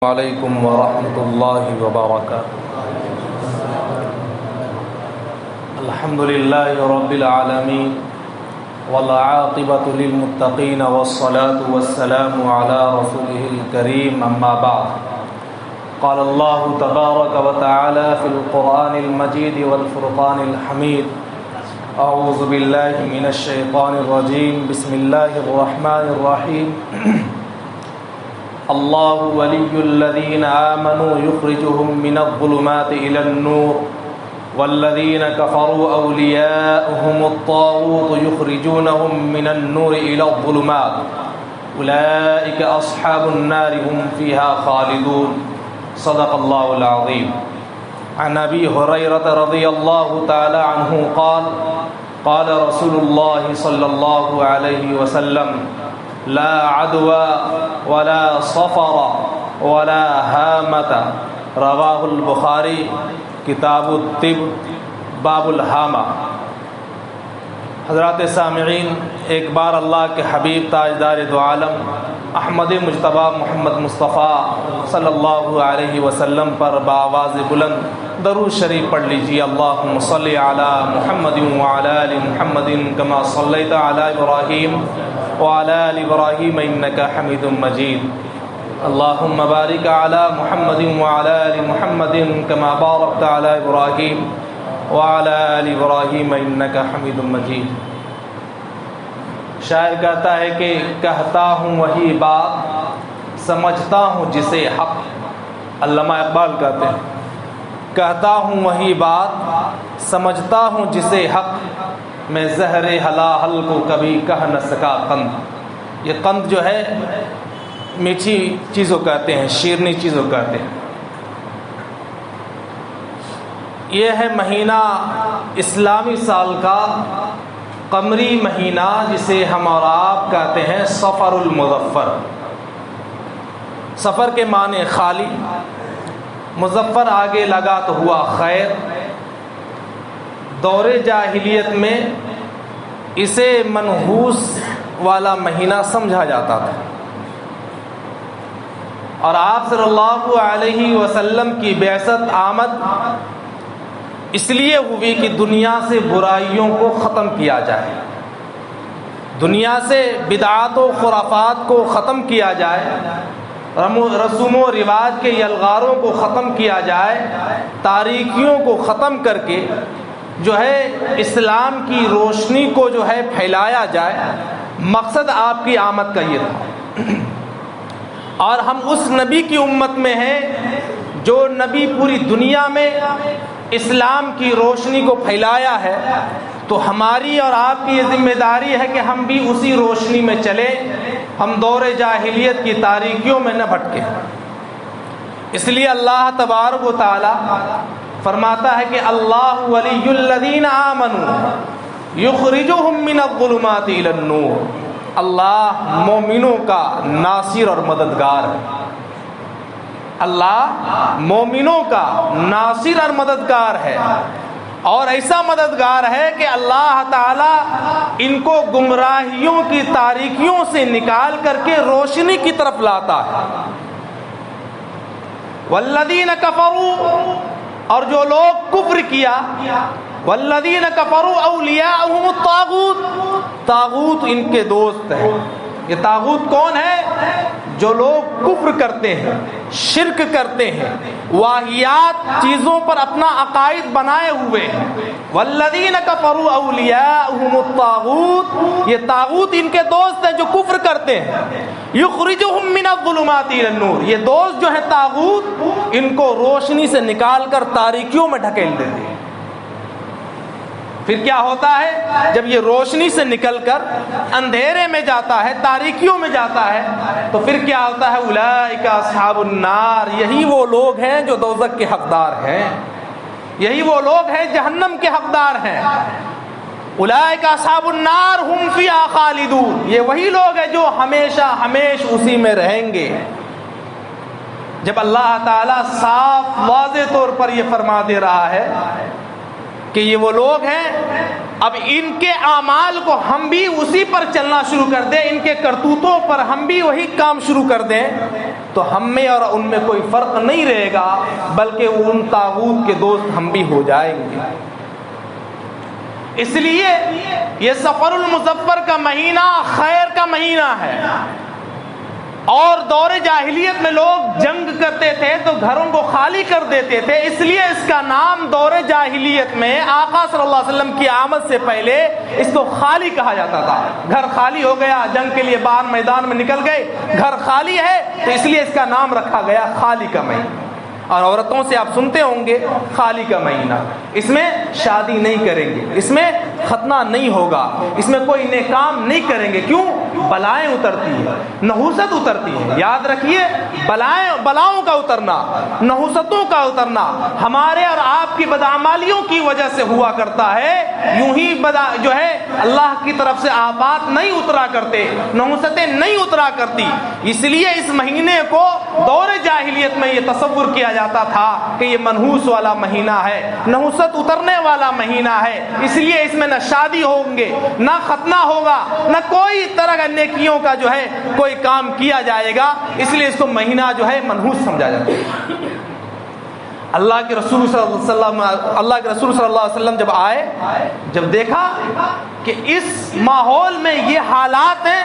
علیکم ورحمۃ اللہ وبرکاتہ۔ الحمد للہ رب العالمین والعاقبۃ للمتقین والصلاة والسلام علی رسولہ الکریم، اما بعد، قال اللہ تبارک وتعالی فی القرآن المجید والفرقان الحمید، اعوذ باللہ من الشیطان الرجیم، بسم اللہ الرحمن الرحیم۔ اللہ ولی الذین آمنوا یخرجهم من الظلمات الی النور والذین کفروا اولیاؤهم الطاغوت یخرجونهم من النور الی الظلمات اولئک اصحاب النار هم فیها خالدون، صدق اللہ العظیم۔ عن ابی ہریرہ رضی اللہ تعالی عنہ قال قال رسول اللہ صلی اللہ علیہ وسلم لا عدوى ولا صفر ولا هامة، رواہ البخاری، کتاب الطب، باب الحامہ۔ حضرات سامعین، ایک بار اللہ کے حبیب تاجدار دو عالم احمد مجتبی محمد مصطفیٰ صلی اللہ علیہ وسلم پر بآواز بلند درود شریف پڑھ لیجیے۔ اللہم صلی علی محمد وعلی آل محمد کما صلیت علی ابراہیم وعلی آل ابراہیم انک حمید مجید، اللہم بارک علی محمد وعلی آل محمد کما بارکت علی ابراہیم وعلی آل ابراہیم انک حمید مجید۔ شاعر کہتا ہے کہ کہتا ہوں وہی بات، سمجھتا ہوں جسے حق۔ علامہ اقبال کہتے ہیں کہتا ہوں وہی بات، سمجھتا ہوں جسے حق، میں زہر ہلاہل کو کبھی کہہ نہ سکا قند۔ یہ قند جو ہے میٹھی چیزوں کہتے ہیں، شیرنی چیزوں کہتے ہیں۔ یہ ہے مہینہ اسلامی سال کا قمری مہینہ، جسے ہم اور آپ کہتے ہیں صفر المظفر۔ صفر کے معنی خالی، مظفر آگے لگا تو ہوا خیر۔ دور جاہلیت میں اسے منحوس والا مہینہ سمجھا جاتا تھا، اور آپ صلی اللہ علیہ وسلم کی بعثت آمد اس لیے ہوئی کہ دنیا سے برائیوں کو ختم کیا جائے، دنیا سے بدعات و خرافات کو ختم کیا جائے، رسوم و رواج کے یلغاروں کو ختم کیا جائے، تاریکیوں کو ختم کر کے جو ہے اسلام کی روشنی کو جو ہے پھیلایا جائے۔ مقصد آپ کی آمد کا یہ تھا، اور ہم اس نبی کی امت میں ہیں جو نبی پوری دنیا میں اسلام کی روشنی کو پھیلایا ہے، تو ہماری اور آپ کی یہ ذمہ داری ہے کہ ہم بھی اسی روشنی میں چلیں، ہم دور جاہلیت کی تاریکیوں میں نہ بھٹکیں۔ اس لیے اللہ تبارک و تعالی فرماتا ہے کہ اللہ ولی الذین آمنوا یخرجهم من الظلمات الی النور، اللہ مومنوں کا ناصر اور مددگار ہے۔ اللہ مومنوں کا ناصر اور مددگار ہے، اور ایسا مددگار ہے کہ اللہ تعالی ان کو گمراہیوں کی تاریکیوں سے نکال کر کے روشنی کی طرف لاتا ہے۔ والذین کفروا، اور جو لوگ کفر کیا، والذین کفروا اولیاؤہم الطاغوت، طاغوت ان کے دوست ہیں۔ یہ طاغوت کون ہے؟ جو لوگ کفر کرتے ہیں، شرک کرتے ہیں، واہیات چیزوں پر اپنا عقائد بنائے ہوئے ہیں۔ والذین کفروا اولیاؤہم الطاغوت، یہ طاغوت ان کے دوست ہیں جو کفر کرتے ہیں۔ یخرجہم من الظلمات الی النور، یہ دوست جو ہیں طاغوت ان کو روشنی سے نکال کر تاریکیوں میں ڈھکیل دیتے ہیں۔ پھر کیا ہوتا ہے؟ جب یہ روشنی سے نکل کر اندھیرے میں جاتا ہے، تاریکیوں میں جاتا ہے، تو پھر کیا ہوتا ہے؟ اولئک اصحاب النار، یہی وہ لوگ ہیں جو دوزخ کے حقدار ہیں، یہی وہ لوگ ہیں جہنم کے حقدار ہیں۔ اولئک اصحاب النار ہم فیہا خالدون، یہ وہی لوگ ہیں جو ہمیشہ اسی میں رہیں گے۔ جب اللہ تعالیٰ صاف واضح طور پر یہ فرما دے رہا ہے کہ یہ وہ لوگ ہیں اب ان کے اعمال کو ہم بھی اسی پر چلنا شروع کر دیں، ان کے کرتوتوں پر ہم بھی وہی کام شروع کر دیں، تو ہم میں اور ان میں کوئی فرق نہیں رہے گا، بلکہ وہ ان طاغوت کے دوست ہم بھی ہو جائیں گے۔ اس لیے یہ صفر المظفر کا مہینہ خیر کا مہینہ ہے، اور دور جاہلیت میں لوگ جنگ کرتے تھے تو گھروں کو خالی کر دیتے تھے، اس لیے اس کا نام دور جاہلیت میں آقا صلی اللہ علیہ وسلم کی آمد سے پہلے اس کو خالی کہا جاتا تھا۔ گھر خالی ہو گیا، جنگ کے لیے باہر میدان میں نکل گئے، گھر خالی ہے تو اس لیے اس کا نام رکھا گیا خالی کا مہینہ۔ اور عورتوں سے آپ سنتے ہوں گے خالی کا مہینہ، اس میں شادی نہیں کریں گے، اس میں ختنہ نہیں ہوگا، اس میں کوئی نیک کام نہیں کریں گے۔ کیوں؟ بلائیں اترتی ہیں، نحوست اترتی ہے۔ یاد رکھیے، بلاؤں کا اترنا، نحوستوں کا اترنا ہمارے اور آپ کی بدعمالیوں کی وجہ سے ہوا کرتا ہے۔ یوں ہی جو ہے اللہ کی طرف سے آفات نہیں اترا کرتے، نحوستیں نہیں اترا کرتی۔ اس لیے اس مہینے کو دور جاہلیت میں یہ تصور کیا جاتا تھا کہ یہ منحوس والا مہینہ ہے، نحوست اترنے والا مہینہ ہے، اس لیے اس میں نہ شادی ہوں گے، نہ ختنہ ہوگا، نہ کوئی طرح کا نیکیوں کا جو ہے کوئی کام کیا جائے گا، اس لیے اس کو مہینہ جو ہے منحوس سمجھا جاتا ہے۔ اللہ کے رسول صلی اللہ علیہ وسلم جب آئے، جب دیکھا کہ اس ماحول میں یہ حالات ہیں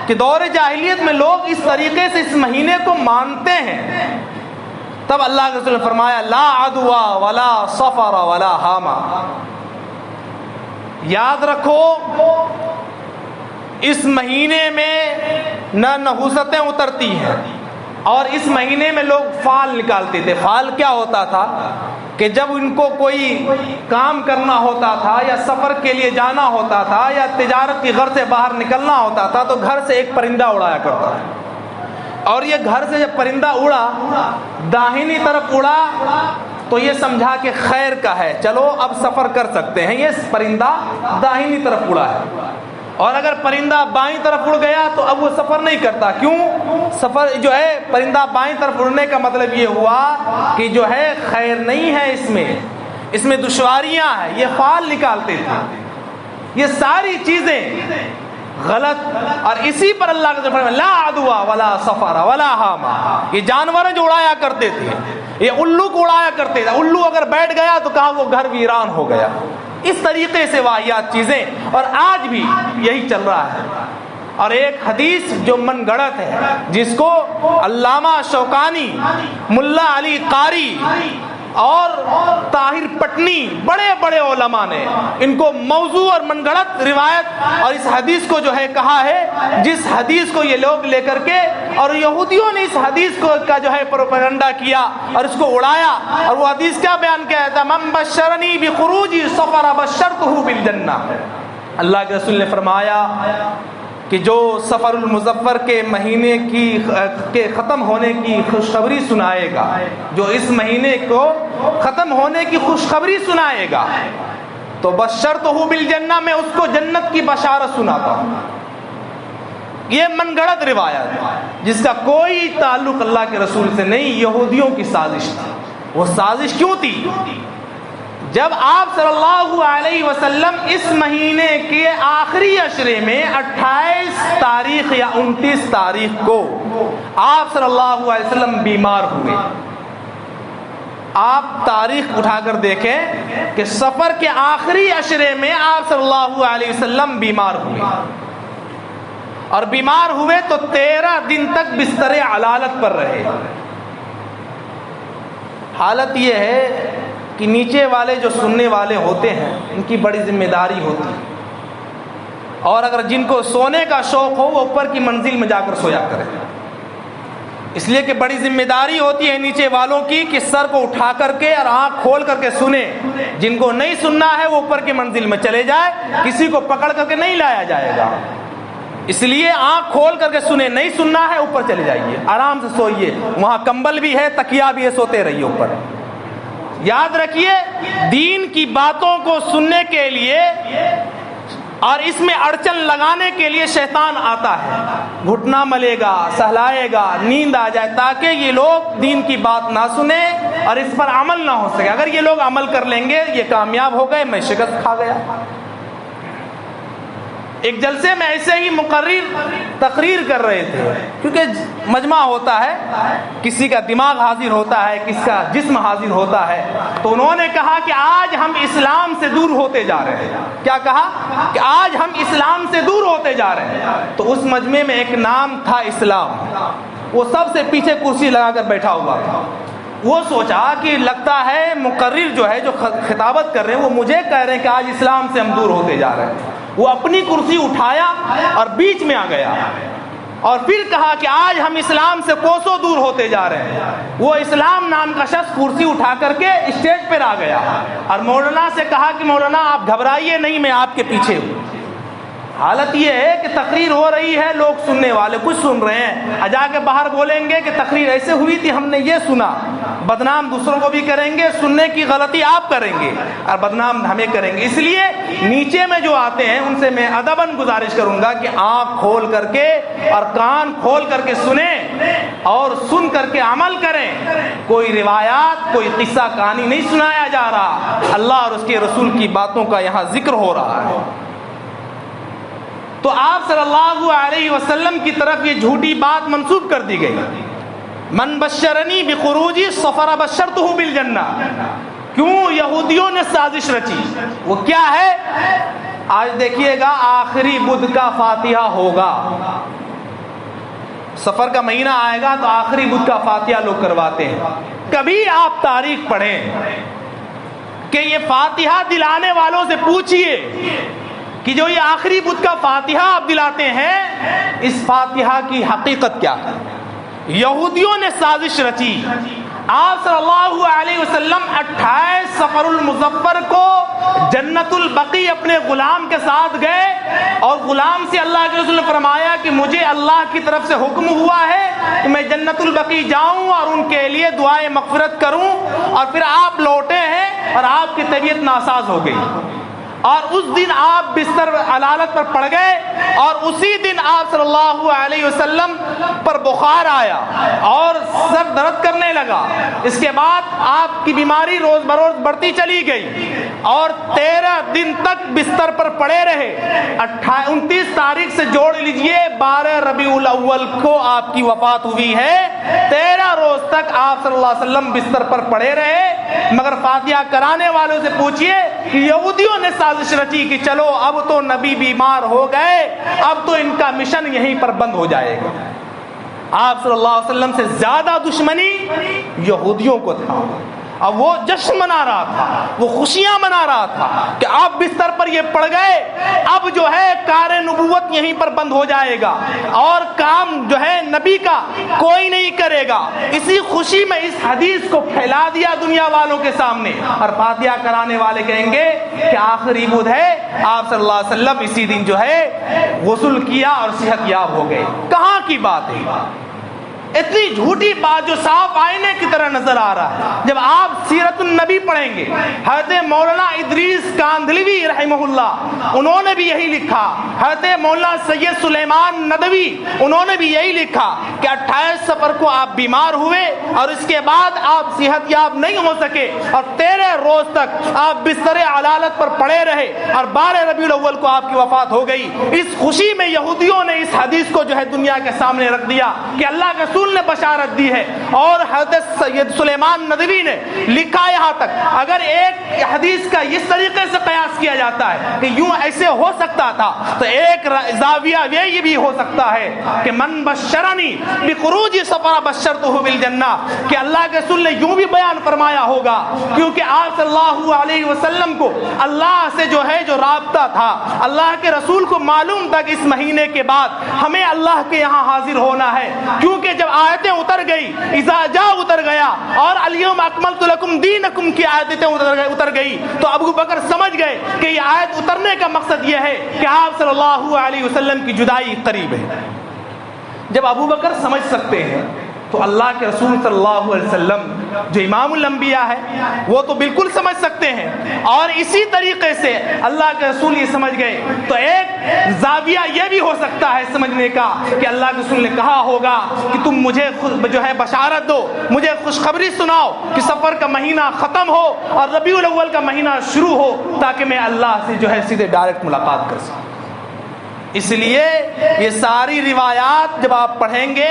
کہ دور جاہلیت میں لوگ اس طریقے سے اس مہینے کو مانتے ہیں، تب اللہ کے رسول نے فرمایا لا عدوا ولا صفر ولا حاما۔ یاد رکھو اس مہینے میں نہ نحوستیں اترتی ہیں، اور اس مہینے میں لوگ فال نکالتے تھے۔ فال کیا ہوتا تھا کہ جب ان کو کوئی کام کرنا ہوتا تھا یا سفر کے لیے جانا ہوتا تھا یا تجارت کی غرض سے باہر نکلنا ہوتا تھا تو گھر سے ایک پرندہ اڑایا کرتا تھا، اور یہ گھر سے جب پرندہ اڑا داہنی طرف اڑا تو یہ سمجھا کہ خیر کا ہے، چلو اب سفر کر سکتے ہیں، یہ پرندہ داہنی طرف اڑا ہے۔ اور اگر پرندہ بائیں طرف اڑ گیا تو اب وہ سفر نہیں کرتا۔ کیوں؟ سفر جو ہے پرندہ بائیں طرف اڑنے کا مطلب یہ ہوا کہ جو ہے خیر نہیں ہے، اس میں دشواریاں ہیں، یہ فال نکالتے تھے۔ یہ ساری چیزیں غلط، اور اسی پر اللہ کے فرمان لا عدوا ولا صفر ولا حاما۔ یہ جانور جو اڑایا کرتے تھے، یہ الو کو اڑایا کرتے تھے، الو اگر بیٹھ گیا تو کہا وہ گھر ویران ہو گیا۔ اس طریقے سے واحیات چیزیں، اور آج بھی یہی چل رہا ہے۔ اور ایک حدیث جو من گڑت ہے، جس کو علامہ شوکانی، ملا علی قاری اور طاہر پٹنی بڑے بڑے علماء نے ان کو موضوع اور من گڑت روایت اور اس حدیث کو جو ہے کہا ہے، جس حدیث کو یہ لوگ لے کر کے، اور یہودیوں نے اس حدیث کو کا جو ہے پروپیگنڈا کیا اور اس کو اڑایا، اور وہ حدیث کیا بیان کیا تھا؟ من بشرنی بخروج صفر بشرتہ بالجنہ۔ اللہ کے رسول نے فرمایا کہ جو صفر المظفر کے مہینے کے ختم ہونے کی خوشخبری سنائے گا، جو اس مہینے کو ختم ہونے کی خوشخبری سنائے گا، تو بشرتہ بالجنہ، میں اس کو جنت کی بشارت سناتا ہوں۔ یہ من گڑت روایت جس کا کوئی تعلق اللہ کے رسول سے نہیں، یہودیوں کی سازش تھی۔ وہ سازش کیوں تھی؟ جب آپ صلی اللہ علیہ وسلم اس مہینے کے آخری عشرے میں 28 تاریخ یا 29 تاریخ کو آپ صلی اللہ علیہ وسلم بیمار ہوئے۔ آپ تاریخ اٹھا کر دیکھیں کہ سفر کے آخری عشرے میں آپ صلی اللہ علیہ وسلم بیمار ہوئے، اور بیمار ہوئے تو 13 دن تک بستر علالت پر رہے۔ حالت یہ ہے کہ نیچے والے جو سننے والے ہوتے ہیں ان کی بڑی ذمہ داری ہوتی ہے، اور اگر جن کو سونے کا شوق ہو وہ اوپر کی منزل میں جا کر سویا کرے، اس لیے کہ بڑی ذمہ داری ہوتی ہے نیچے والوں کی کہ سر کو اٹھا کر کے اور آنکھ کھول کر کے سنیں۔ جن کو نہیں سننا ہے وہ اوپر کی منزل میں چلے جائے، کسی کو پکڑ کر کے نہیں لایا جائے گا۔ اس لیے آنکھ کھول کر کے سنیں، نہیں سننا ہے اوپر چلے جائیے، آرام سے سوئیے، وہاں کمبل بھی ہے، تکیہ بھی ہے، سوتے رہیے اوپر۔ یاد رکھیے دین کی باتوں کو سننے کے لیے اور اس میں اڑچن لگانے کے لیے شیطان آتا ہے، گھٹنا ملے گا، سہلائے گا، نیند آ جائے، تاکہ یہ لوگ دین کی بات نہ سنیں اور اس پر عمل نہ ہو سکے۔ اگر یہ لوگ عمل کر لیں گے، یہ کامیاب ہو گئے، میں شکست کھا گیا۔ ایک جلسے میں ایسے ہی مقرر تقریر کر رہے تھے، کیونکہ مجمع ہوتا ہے، کسی کا دماغ حاضر ہوتا ہے، کسی کا جسم حاضر ہوتا ہے، تو انہوں نے کہا کہ آج ہم اسلام سے دور ہوتے جا رہے ہیں۔ کیا کہا؟ کہ آج ہم اسلام سے دور ہوتے جا رہے ہیں۔ تو اس مجمع میں ایک نام تھا اسلام، وہ سب سے پیچھے کرسی لگا کر بیٹھا ہوا تھا۔ وہ سوچا کہ لگتا ہے مقرر جو ہے، جو خطابت کر رہے ہیں، وہ مجھے کہہ رہے ہیں کہ آج اسلام سے ہم دور ہوتے جا رہے ہیں۔ وہ اپنی کرسی اٹھایا اور بیچ میں آ گیا اور پھر کہا کہ آج ہم اسلام سے کوسوں دور ہوتے جا رہے ہیں۔ وہ اسلام نام کا شخص کرسی اٹھا کر کے اسٹیج پر آ گیا اور مولانا سے کہا کہ مولانا آپ گھبرائیے نہیں، میں آپ کے پیچھے ہوں۔ حالت یہ ہے کہ تقریر ہو رہی ہے، لوگ سننے والے کچھ سن رہے ہیں، جا کے باہر بولیں گے کہ تقریر ایسے ہوئی تھی، ہم نے یہ سنا، بدنام دوسروں کو بھی کریں گے، سننے کی غلطی آپ کریں گے اور بدنام ہمیں کریں گے۔ اس لیے نیچے میں جو آتے ہیں ان سے میں ادباً گزارش کروں گا کہ آنکھ کھول کر کے اور کان کھول کر کے سنیں اور سن کر کے عمل کریں۔ کوئی روایات، کوئی قصہ کہانی نہیں سنایا جا رہا، اللہ اور اس کے رسول کی باتوں کا یہاں ذکر ہو رہا ہے۔ تو آپ صلی اللہ علیہ وسلم کی طرف یہ جھوٹی بات منسوب کر دی گئی، من بشرنی بخروجی سفر بشرتہ بالجنہ۔ کیوں یہودیوں نے سازش رچی؟ وہ کیا ہے؟ آج دیکھیے گا آخری بدھ کا فاتحہ ہوگا، سفر کا مہینہ آئے گا تو آخری بدھ کا فاتحہ لوگ کرواتے ہیں۔ کبھی آپ تاریخ پڑھیں کہ یہ فاتحہ دلانے والوں سے پوچھئے کہ جو یہ آخری بدھ کا فاتحہ آپ دلاتے ہیں، اس فاتحہ کی حقیقت کیا ہے؟ یہودیوں نے سازش رچی۔ آپ صلی اللہ علیہ وسلم 28 صفر المظفر کو جنت البقیع اپنے غلام کے ساتھ گئے اور غلام سے اللہ کے رسول نے فرمایا کہ مجھے اللہ کی طرف سے حکم ہوا ہے کہ میں جنت البقیع جاؤں اور ان کے لیے دعائے مغفرت کروں، اور پھر آپ لوٹے ہیں اور آپ کی طبیعت ناساز ہو گئی اور اس دن آپ بستر علالت پر پڑ گئے اور اسی دن آپ صلی اللہ علیہ وسلم پر بخار آیا اور سر درد کرنے لگا۔ اس کے بعد آپ کی بیماری روز بروز بڑھتی چلی گئی اور 13 دن تک بستر پر پڑے رہے۔ 29 تاریخ سے جوڑ لیجئے 12 ربیع الاول کو آپ کی وفات ہوئی ہے۔ 13 روز تک آپ صلی اللہ علیہ وسلم بستر پر پڑے رہے، مگر فاتحہ کرانے والوں سے پوچھئے کہ یہودیوں نے سازش رچی کہ چلو اب تو نبی بیمار ہو گئے، اب تو ان کا مشن یہیں پر بند ہو جائے گا۔ آپ صلی اللہ علیہ وسلم سے زیادہ دشمنی یہودیوں کو تھا، اب وہ جشن منا رہا تھا، وہ خوشیاں منا رہا تھا کہ آپ بستر پر یہ پڑ گئے، اب جو ہے کار نبوت یہیں پر بند ہو جائے گا اور کام جو ہے نبی کا کوئی نہیں کرے گا۔ اسی خوشی میں اس حدیث کو پھیلا دیا دنیا والوں کے سامنے، اور فاتحہ کرانے والے کہیں گے کہ آخری بدھ ہے، آپ صلی اللہ علیہ وسلم اسی دن جو ہے غسل کیا اور صحت یاب ہو گئے۔ کہاں کی بات ہے؟ اتنی جھوٹی بات جو صاف آئینے کی طرح نظر آ رہا ہے۔ جب آپ سیرت النبی پڑھیں گے، حضرت مولانا ادریس کاندھلوی رحمہ اللہ انہوں نے بھی یہی لکھا، حضرت مولانا سید سلیمان ندوی انہوں نے بھی یہی لکھا کہ 28 صفر کو آپ بیمار ہوئے اور اس کے بعد آپ صحت یاب نہیں ہو سکے اور 13 روز تک آپ بستر علالت پر پڑے رہے اور 12 ربیع الاول کو آپ کی وفات ہو گئی۔ اس خوشی میں یہودیوں نے اس حدیث کو جو ہے دنیا کے سامنے رکھ دیا کہ اللہ کے رسول نے بشارت دی ہے، اور حضرت سید سلیمان ندوی نے لکھا یہاں تک اگر ایک حدیث کا اس طریقے سے قیاس کیا جاتا ہے کہ یوں ایسے ہو سکتا تھا، تو ایک زاویہ یہ بھی ہو سکتا ہے کہ من بشرنی بخروج سفر بشرتہ بالجنہ، کہ اللہ کے رسول نے یوں بھی بیان فرمایا ہوگا، کیونکہ آپ صلی اللہ علیہ وسلم کو اللہ سے جو ہے جو رابطہ تھا، اللہ کے رسول کو معلوم تھا کہ اس مہینے کے بعد ہمیں اللہ کے یہاں حاضر ہونا ہے، کیونکہ جب آیتیں اتر گئی، اذا جاء اتر گیا اور الیوم اکملت لکم دینکم کی آیتیں اتر گئی، تو ابو بکر سمجھ گئے کہ یہ آیت اترنے کا مقصد یہ ہے کہ آپ صلی اللہ علیہ وسلم کی جدائی قریب ہے۔ جب ابو بکر سمجھ سکتے ہیں تو اللہ کے رسول صلی اللہ علیہ وسلم جو امام الانبیاء ہے وہ تو بالکل سمجھ سکتے ہیں، اور اسی طریقے سے اللہ کے رسول یہ سمجھ گئے، تو ایک زاویہ یہ بھی ہو سکتا ہے سمجھنے کا کہ اللہ کے رسول نے کہا ہوگا کہ تم مجھے جو ہے بشارت دو، مجھے خوشخبری سناؤ کہ سفر کا مہینہ ختم ہو اور ربیع الاول کا مہینہ شروع ہو، تاکہ میں اللہ سے جو ہے سیدھے ڈائریکٹ ملاقات کر سکوں۔ اس لیے یہ ساری روایات جب آپ پڑھیں گے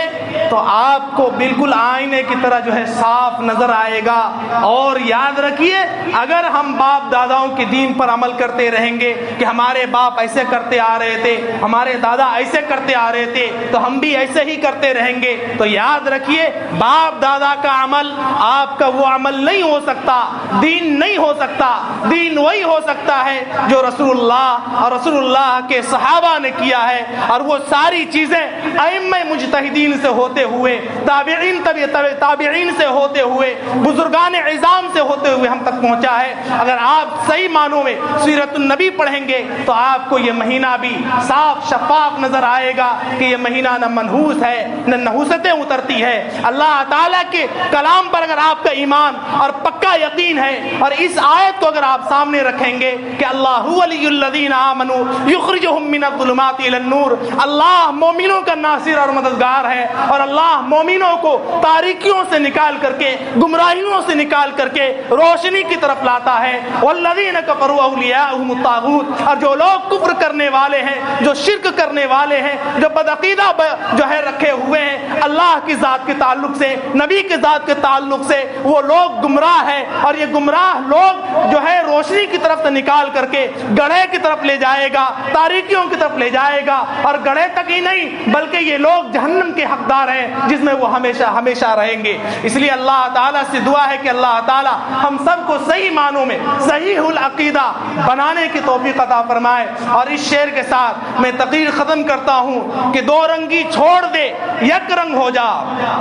تو آپ کو بالکل آئینے کی طرح جو ہے صاف نظر آئے گا. اور یاد رکھیے اگر ہم باپ داداؤں کے دین پر عمل کرتے رہیں گے کہ ہمارے باپ ایسے کرتے آ رہے تھے, ہمارے دادا ایسے کرتے آ رہے تھے, تو ہم بھی ایسے ہی کرتے رہیں گے, تو یاد رکھیے باپ دادا کا عمل آپ کا وہ عمل نہیں ہو سکتا, دین نہیں ہو سکتا. دین وہی ہو سکتا ہے جو رسول اللہ اور رسول اللہ کے صحابہ نے کیا ہے, اور وہ ساری چیزیں ائمہ مجتہدین سے ہوتے ہوئے, تابعین سے ہوتے ہوئے, بزرگان عظام سے ہوتے ہوئے ہم تک پہنچا ہے. اگر آپ صحیح معنوں میں سیرت النبی پڑھیں گے تو آپ کو یہ مہینہ بھی صاف شفاف نظر آئے گا کہ یہ مہینہ نہ منحوس ہے نہ نحوستیں اترتی ہے. اللہ تعالیٰ کے کلام پر اگر آپ کا ایمان اور پکا یقین ہے, اور اس آیت کو اگر آپ سامنے رکھیں گے کہ اللہ ولی الذین آمنوا یخرجہم من الظلمات الی النور, اللہ مومنوں کا ناصر اور مددگار ہے, اور اللہ مومنوں کو تاریکیوں سے نکال کر کے, گمراہیوں سے نکال کر کے روشنی کی طرف لاتا ہے. والذین کفروا اولیاءہم الطاغوت, اور جو لوگ کفر کرنے والے ہیں, جو شرک کرنے والے ہیں, جو بدعقیدہ جو ہے رکھے ہوئے ہیں اللہ کی ذات کے تعلق سے, نبی کی ذات کے تعلق سے, وہ لوگ گمراہ ہیں. اور یہ گمراہ لوگ جو ہے روشنی کی طرف سے نکال کر کے گڑھے کی طرف لے جائے گا, تاریکیوں کی طرف لے جائے گا, اور گڑھے تک ہی نہیں بلکہ یہ لوگ جہنم کے حقدار ہیں جس میں وہ ہمیشہ ہمیشہ رہیں گے. اس لیے اللہ تعالیٰ سے دعا ہے کہ اللہ تعالیٰ ہم سب کو صحیح معنوں میں صحیح العقیدہ بنانے کی توفیق عطا فرمائے. اور اس شعر کے ساتھ میں تقریر ختم کرتا ہوں کہ دو رنگی چھوڑ دے یک رنگ ہو جا,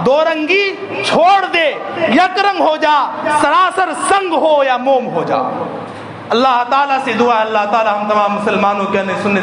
دو رنگی چھوڑ دے یک رنگ ہو جا, سراسر سنگ ہو یا موم ہو جا. اللہ تعالیٰ سے دعا, اللہ تعالیٰ ہم تمام مسلمانوں کے سننے